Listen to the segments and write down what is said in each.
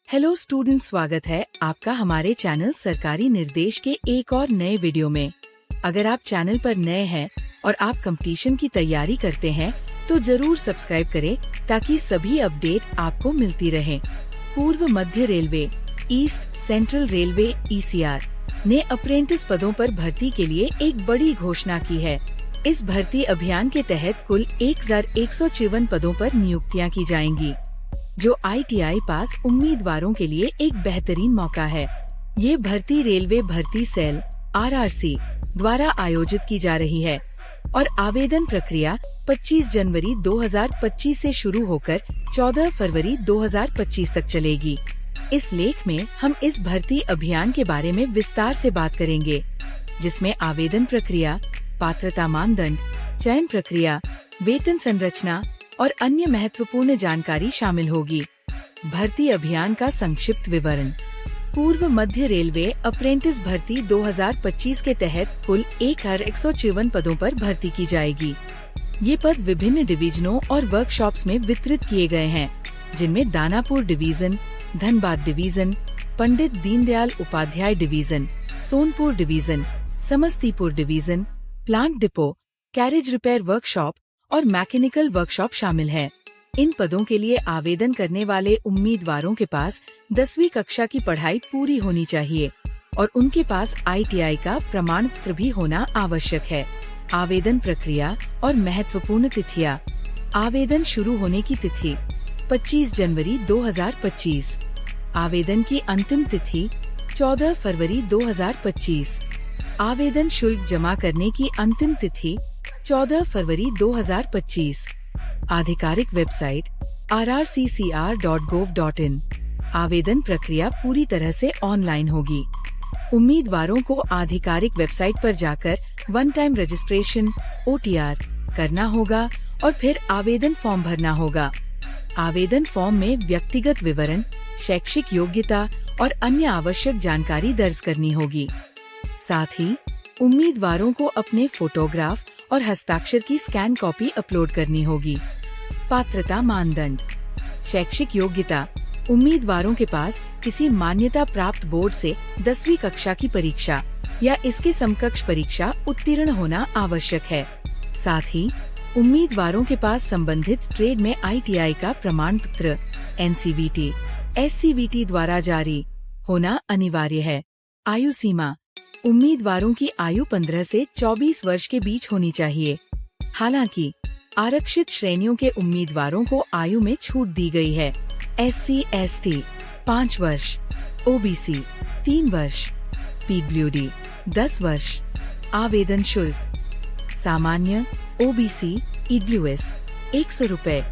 Hello student, स्वागत है आपका हमारे चैनल सरकारी निर्देश के एक और नए वीडियो में। अगर आप चैनल पर नए हैं और आप कंपटीशन की तैयारी करते हैं तो जरूर सब्सक्राइब करें ताकि सभी अपडेट आपको मिलती रहे। पूर्व मध्य railway east central railway (ECR) ने अप्रेंटिस पदों पर भर्ती के लिए एक बड़ी घोषणा की है। इस भर्ती अभियान के तहत कुल 1154 पदों पर नियुक्तियां की जाएंगी, जो ITI पास उम्मीदवारों के लिए एक बेहतरीन मौका है। ये भर्ती रेलवे भर्ती सेल (RRC) द्वारा आयोजित की जा रही है और आवेदन प्रक्रिया 25 जनवरी 2025 से शुरू होकर 14 फरवरी 2025 तक चलेगी। इस लेख में हम इस भर्ती अभियान के बारे में विस्तार से बात करेंगे, जिसमें आवेदन प्रक्रिया, पात्रता मानदंड, चयन प्रक्रिया, वेतन संरचना और अन्य महत्वपूर्ण जानकारी शामिल होगी। भर्ती अभियान का संक्षिप्त विवरण। पूर्व मध्य रेलवे अप्रेंटिस भर्ती 2025 के तहत कुल 1154 पदों पर भर्ती की जाएगी। ये पद विभिन्न डिवीजनों और वर्कशॉप्स में वितरित किए गए हैं, जिनमें Danapur division, Dhanbad division, Pandit Deendayal Upadhyay division, Sonpur division, Samastipur division, plant depot, carriage repair workshop और मैकेनिकल वर्कशॉप शामिल है। इन पदों के लिए आवेदन करने वाले उम्मीदवारों के पास 10वीं कक्षा की पढ़ाई पूरी होनी चाहिए और उनके पास ITI का प्रमाण पत्र भी होना आवश्यक है। आवेदन प्रक्रिया और महत्वपूर्ण तिथियां। आवेदन शुरू होने की तिथि 25 जनवरी 2025। आवेदन की अंतिम तिथि 14 फरवरी 2025। आवेदन शुल्क जमा करने की अंतिम तिथि 14 फरवरी 2025। आधिकारिक वेबसाइट rrccr.gov.in। आवेदन प्रक्रिया पूरी तरह से ऑनलाइन होगी। उम्मीदवारों को आधिकारिक वेबसाइट पर जाकर वन टाइम रजिस्ट्रेशन OTR करना होगा और फिर आवेदन फॉर्म भरना होगा। आवेदन फॉर्म में व्यक्तिगत विवरण, शैक्षिक योग्यता और अन्य आवश्यक जानकारी दर्ज करनी होगी। साथ ही उम्मीदवारों को अपने फोटोग्राफ और हस्ताक्षर की स्कैन कॉपी अपलोड करनी होगी। पात्रता मानदंड। शैक्षिक योग्यता। उम्मीदवारों के पास किसी मान्यता प्राप्त बोर्ड से 10वीं कक्षा की परीक्षा या इसके समकक्ष परीक्षा उत्तीर्ण होना आवश्यक है। साथ ही उम्मीदवारों के पास संबंधित ट्रेड में ITI का प्रमाण पत्र NCVT, SCVT द्वारा जारी होना अनिवार्य है। आयु सीमा। उम्मीदवारों की आयु 15 से 24 वर्ष के बीच होनी चाहिए। हालांकि आरक्षित श्रेणियों के उम्मीदवारों को आयु में छूट दी गई है। SC, ST 5 वर्ष, OBC 3 वर्ष, PWD 10 वर्ष। आवेदन शुल्क। सामान्य OBC EWS 100 रुपए,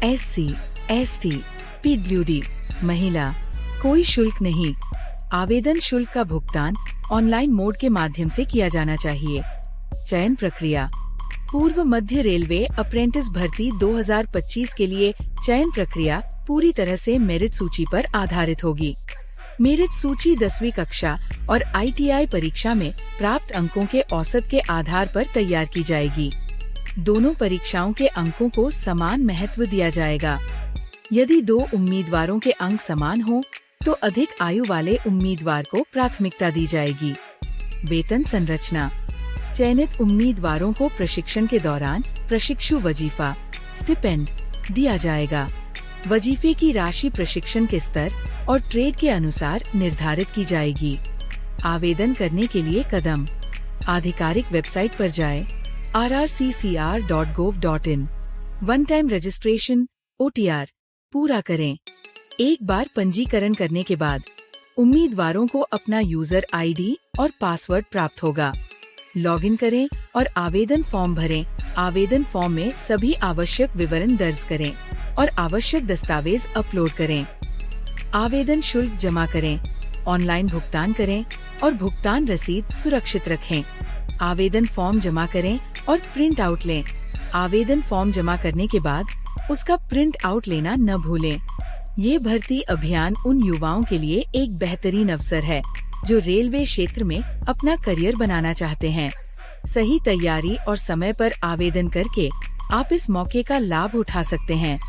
SC, ST, PWD महिला कोई शुल्क नहीं। आवेदन शुल्क का भुगतान ऑनलाइन मोड के माध्यम से किया जाना चाहिए। चयन प्रक्रिया। पूर्व मध्य रेलवे अप्रेंटिस भर्ती 2025 के लिए चयन प्रक्रिया पूरी तरह से मेरिट सूची पर आधारित होगी। मेरिट सूची 10वीं कक्षा और ITI परीक्षा में प्राप्त अंकों के औसत के आधार पर तैयार की जाएगी। दोनों परीक्षाओं के अंकों को समान महत्व दिया जाएगा। यदि दो उम्मीदवारों के अंक समान हों, तो अधिक आयु वाले उम्मीदवार को प्राथमिकता दी जाएगी। वेतन संरचना। चयनित उम्मीदवारों को प्रशिक्षण के दौरान प्रशिक्षु वजीफा स्टिपेंड दिया जाएगा। वजीफे की राशि प्रशिक्षण के स्तर और ट्रेड के अनुसार निर्धारित की जाएगी। आवेदन करने के लिए कदम। आधिकारिक वेबसाइट पर जाएं, rrccr.gov.in। One time registration OTR पूरा करें। एक बार पंजीकरण करने के बाद उम्मीदवारों को अपना यूजर ID और पासवर्ड प्राप्त होगा। लॉगिन करें और आवेदन फॉर्म भरें। आवेदन फॉर्म में सभी आवश्यक विवरण दर्ज करें और आवश्यक दस्तावेज अपलोड करें। आवेदन शुल्क जमा करें, ऑनलाइन भुगतान करें और भुगतान रसीद सुरक्षित रखें। आवेदन फॉर्म जमा करें और प्रिंट आउट लें। आवेदन फॉर्म जमा करने के बाद उसका प्रिंट आउट लेना न भूलें। ये भर्ती अभियान उन युवाओं के लिए एक बेहतरीन अवसर है जो रेलवे क्षेत्र में अपना करियर बनाना चाहते हैं। सही तैयारी और समय पर आवेदन करके आप इस मौके का लाभ उठा सकते हैं।